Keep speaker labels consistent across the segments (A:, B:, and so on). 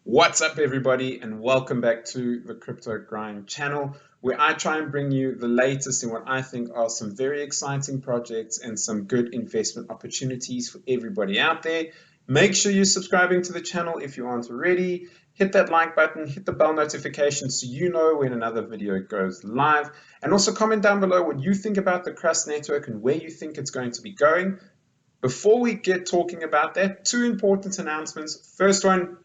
A: What's up, everybody, and welcome back to the Crypto Grind channel, where I try and bring you the latest in what I think are some very exciting projects and some good investment opportunities for everybody out there. Make sure you're subscribing to the channel if you aren't already. Hit that like button, hit the bell notification so you know when another video goes live. And also comment down below what you think about the Crust network and where you think it's going to be going. Before we get talking about that, two important announcements. First one,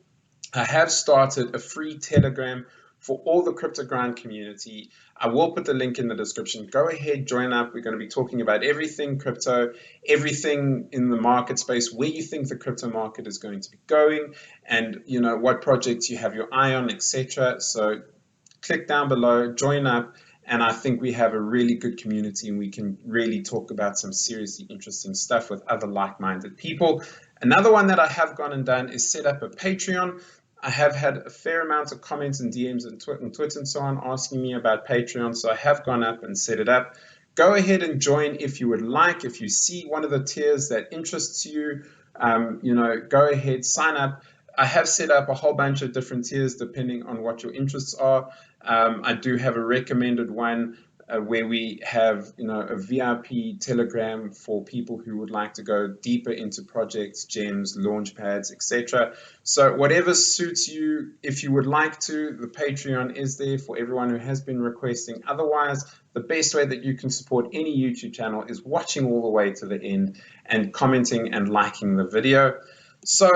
A: I have started a free Telegram for all the Crypto Grind community. I will put the link in the description. Go ahead, join up. We're going to be talking about everything crypto, everything in the market space, where you think the crypto market is going to be going, and what projects you have your eye on, etc. So click down below, join up, and I think we have a really good community and we can really talk about some seriously interesting stuff with other like-minded people. Another one that I have gone and done is set up a Patreon. I have had a fair amount of comments and DMs and Twitter and so on asking me about Patreon, so I have gone up and set it up. Go ahead and join if you would like. If you see one of the tiers that interests you, go ahead, sign up. I have set up a whole bunch of different tiers depending on what your interests are. I do have a recommended one where we have a VIP Telegram for people who would like to go deeper into projects, gems, launch pads, etc. So whatever suits you, if you would like to, the Patreon is there for everyone who has been requesting. Otherwise, the best way that you can support any YouTube channel is watching all the way to the end and commenting and liking the video. So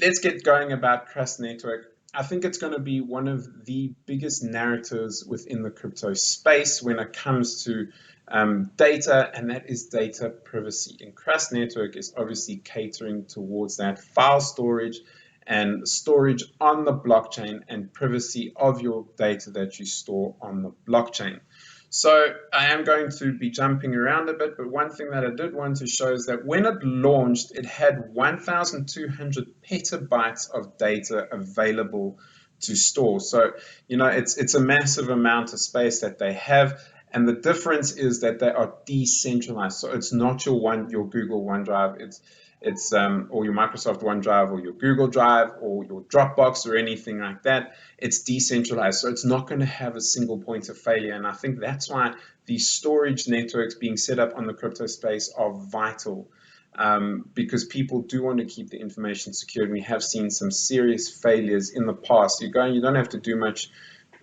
A: let's get going about Crust Network. I think it's going to be one of the biggest narratives within the crypto space when it comes to data, and that is data privacy. And Crust Network is obviously catering towards that file storage and storage on the blockchain and privacy of your data that you store on the blockchain. So I am going to be jumping around a bit, but one thing that I did want to show is that when it launched, it had 1,200 petabytes of data available to store. So, it's a massive amount of space that they have. And the difference is that they are decentralized. So it's not your Google OneDrive. It's or your Microsoft OneDrive or your Google Drive or your Dropbox or anything like that. It's decentralized, so it's not going to have a single point of failure. And I think that's why these storage networks being set up on the crypto space are vital, because people do want to keep the information secure. We have seen some serious failures in the past. You don't have to do much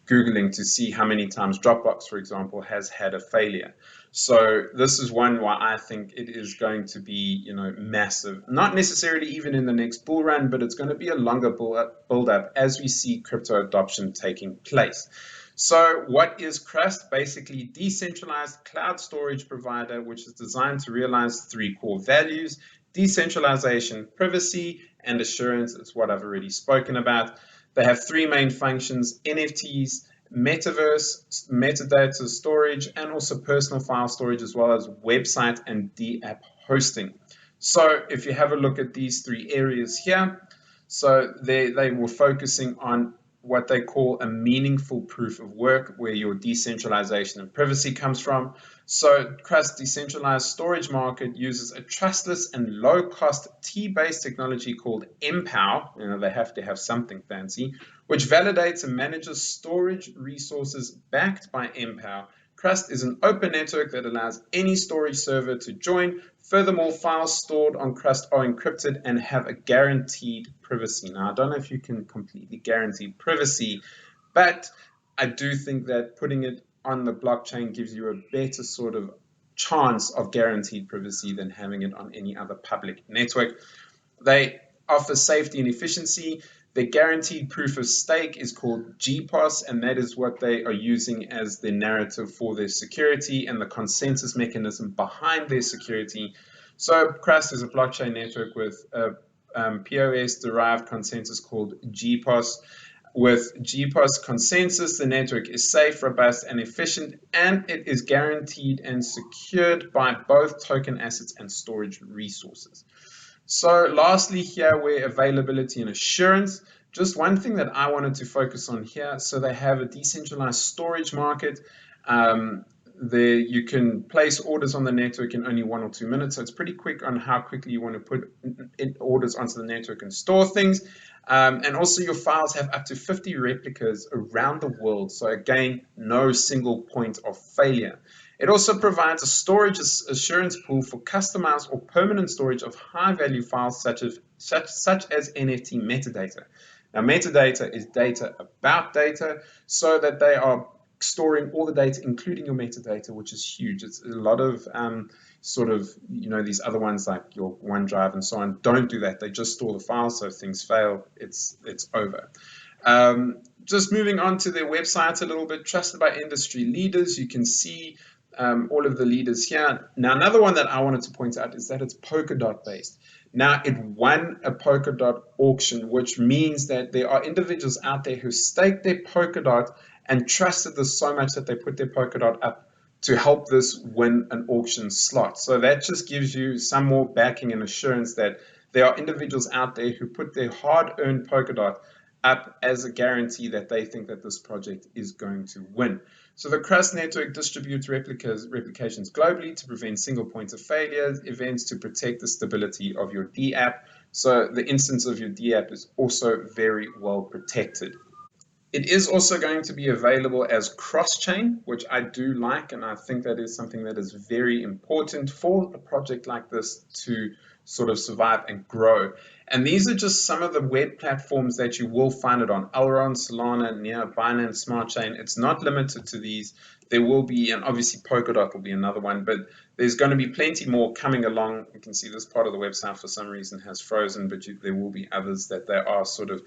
A: Googling to see how many times Dropbox, for example, has had a failure. So this is one why I think it is going to be, massive. Not necessarily even in the next bull run, but it's going to be a longer build up as we see crypto adoption taking place. So what is Crust? Basically, decentralized cloud storage provider, which is designed to realize three core values: decentralization, privacy, and assurance. It's what I've already spoken about. They have three main functions: NFTs, metaverse, metadata storage, and also personal file storage, as well as website and DApp hosting. So if you have a look at these three areas here, so they were focusing on what they call a meaningful proof of work, where your decentralization and privacy comes from. So Crust decentralized storage market uses a trustless and low-cost T-based technology called MPOW. They have to have something fancy, which validates and manages storage resources backed by MPOW. Crust is an open network that allows any storage server to join. Furthermore, files stored on Crust are encrypted and have a guaranteed privacy. Now, I don't know if you can completely guarantee privacy, but I do think that putting it on the blockchain gives you a better sort of chance of guaranteed privacy than having it on any other public network. They offer safety and efficiency. The guaranteed proof of stake is called GPOS, and that is what they are using as the narrative for their security and the consensus mechanism behind their security. So Crust is a blockchain network with a POS-derived consensus called GPOS. With GPOS consensus, the network is safe, robust, and efficient, and it is guaranteed and secured by both token assets and storage resources. So lastly here, where availability and assurance, just one thing that I wanted to focus on here. So they have a decentralized storage market. You can place orders on the network in only 1 or 2 minutes, so it's pretty quick on how quickly you want to put in orders onto the network and store things. And also your files have up to 50 replicas around the world, so again, no single point of failure. It also provides a storage assurance pool for customized or permanent storage of high-value files such as NFT metadata. Now, metadata is data about data, so that they are storing all the data, including your metadata, which is huge. It's a lot of these other ones like your OneDrive and so on don't do that. They just store the files, so if things fail, it's over. Just moving on to their website a little bit, trusted by industry leaders. You can see all of the leaders here. Now, another one that I wanted to point out is that it's Polkadot based. Now, it won a Polkadot auction, which means that there are individuals out there who staked their Polkadot and trusted this so much that they put their Polkadot up to help this win an auction slot. So that just gives you some more backing and assurance that there are individuals out there who put their hard-earned Polkadot up as a guarantee that they think that this project is going to win. So the Crust network distributes replications globally to prevent single point of failure events, to protect the stability of your DApp. So the instance of your DApp is also very well protected. It is also going to be available as cross-chain, which I do like, and I think that is something that is very important for a project like this to sort of survive and grow. And these are just some of the web platforms that you will find it on: Elrond, Solana, Near, Binance Smart Chain. It's not limited to these. There will be, and obviously Polkadot will be another one, but there's going to be plenty more coming along. You can see this part of the website for some reason has frozen, but there will be others that they are sort of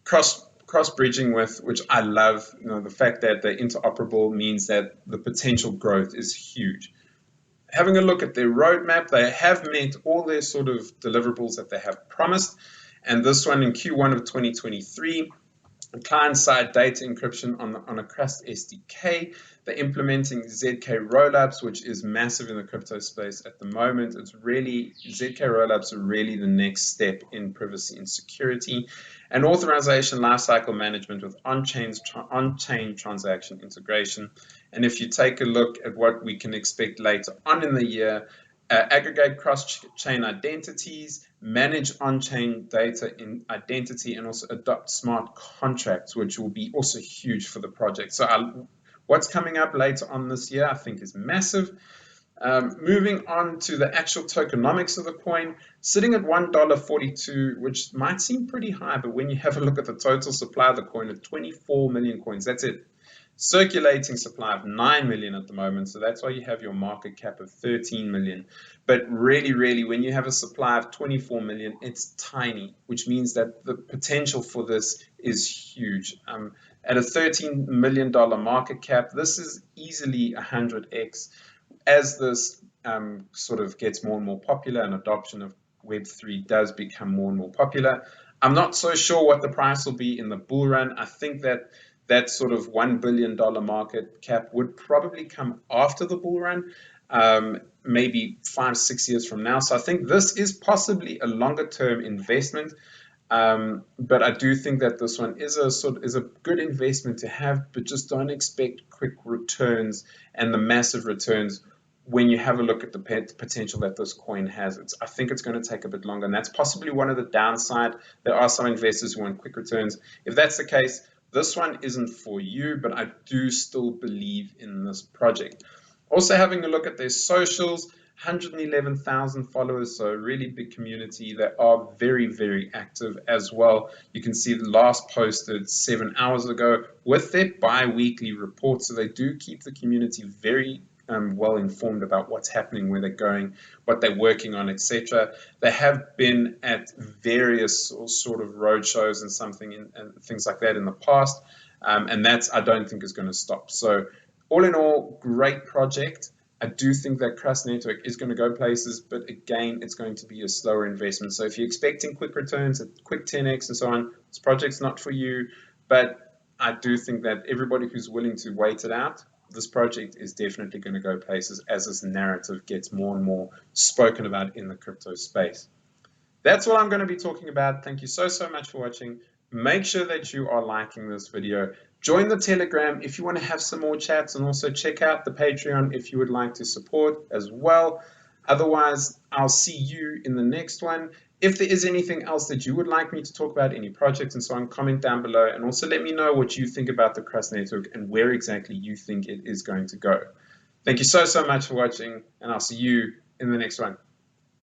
A: cross-bridging with, which I love. The fact that they're interoperable means that the potential growth is huge. Having a look at their roadmap, they have met all their sort of deliverables that they have promised. And this one in Q1 of 2023, client-side data encryption on a Crust SDK. They're implementing ZK rollups, which is massive in the crypto space at the moment. ZK rollups are really the next step in privacy and security. And authorization lifecycle management with on-chain transaction integration. And if you take a look at what we can expect later on in the year, aggregate cross-chain identities, manage on-chain data in identity, and also adopt smart contracts, which will be also huge for the project. So what's coming up later on this year, I think, is massive. Moving on to the actual tokenomics of the coin, sitting at $1.42, which might seem pretty high, but when you have a look at the total supply of the coin at 24 million coins, that's it. Circulating supply of 9 million at the moment, so that's why you have your market cap of 13 million. But really, when you have a supply of 24 million, it's tiny, which means that the potential for this is huge. At a $13 million market cap, this is easily 100x. As this sort of gets more and more popular and adoption of Web3 does become more and more popular, I'm not so sure what the price will be in the bull run. I think that sort of $1 billion market cap would probably come after the bull run, maybe 5-6 years from now. So I think this is possibly a longer term investment, but I do think that this one is a good investment to have, but just don't expect quick returns and the massive returns when you have a look at the potential that this coin has. I think it's going to take a bit longer, and that's possibly one of the downside. There are some investors who want quick returns. If that's the case, this one isn't for you, but I do still believe in this project. Also having a look at their socials, 111,000 followers, so a really big community. They are very active as well. You can see the last posted 7 hours ago with their bi-weekly reports, so they do keep the community very well informed about what's happening, where they're going, what they're working on, etc. They have been at various sort of road shows and things like that in the past, and that's, I don't think, is going to stop. So all in all, great project. I do think that Crust Network is going to go places, but again, it's going to be a slower investment. So if you're expecting quick returns, a quick 10x and so on, this project's not for you. But I do think that everybody who's willing to wait it out, this project is definitely going to go places as this narrative gets more and more spoken about in the crypto space. That's what I'm going to be talking about. Thank you so much for watching. make sure that you are liking this video. Join the Telegram if you want to have some more chats, and also check out the Patreon if you would like to support as well. Otherwise, I'll see you in the next one. If there is anything else that you would like me to talk about, any projects and so on, comment down below, and also let me know what you think about the Crust network and where exactly you think it is going to go. Thank you so much for watching, and I'll see you in the next one.